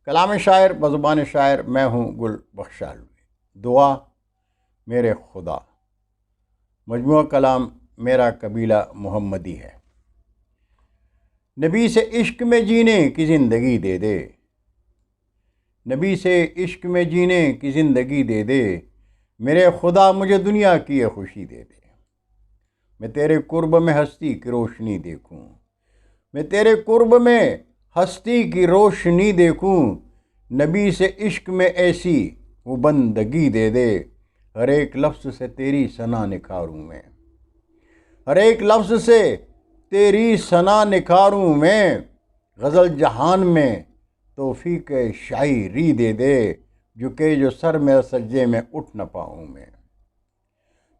کلام شاعر بزبان شاعر میں ہوں گل بخشالوی۔ دعا میرے خدا۔ مجموعہ کلام میرا قبیلہ محمدی ہے۔ نبی سے عشق میں جینے کی زندگی دے دے، نبی سے عشق میں جینے کی زندگی دے دے، میرے خدا مجھے دنیا کی یہ خوشی دے دے۔ میں تیرے قرب میں ہستی کی روشنی دیکھوں، میں تیرے قرب میں ہستی کی روشنی دیکھوں، نبی سے عشق میں ایسی وہ بندگی دے دے، ہر ایک لفظ سے تیری ثنا نکھاروں میں، ہر ایک لفظ سے تیری ثنا نکھاروں میں، غزل جہان میں توفیق شاعری دے دے، جو سر میرا سجدے میں اٹھ نہ پاؤں میں،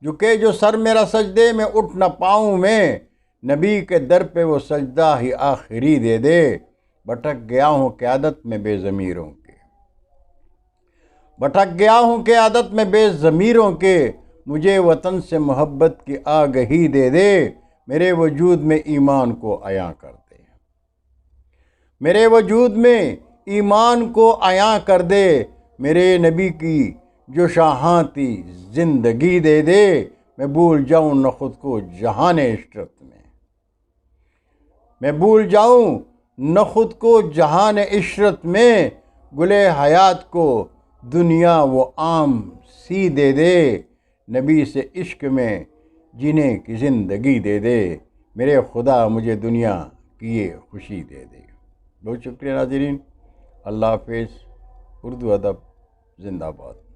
جو سر میرا سجدے میں اٹھ نہ پاؤں میں، نبی کے در پہ وہ سجدہ ہی آخری دے دے۔ بھٹک گیا ہوں قیادت میں بے ضمیروں کے، بھٹک گیا ہوں قیادت میں بے ضمیروں کے، مجھے وطن سے محبت کی آگہی دے دے، میرے وجود میں ایمان کو عیاں کر دے، میرے وجود میں ایمان کو عیاں کر دے، میرے نبی کی جو شاہاں تھی زندگی دے دے، میں بھول جاؤں نہ خود کو جہان عشرت میں، میں بھول جاؤں نہ خود کو جہان عشرت میں، گلے حیات کو دنیا وہ عام سی دے دے، نبی سے عشق میں جینے کی زندگی دے دے، میرے خدا مجھے دنیا کی یہ خوشی دے دے۔ بہت شکریہ ناظرین، اللہ حافظ۔ اردو ادب زندہ باد۔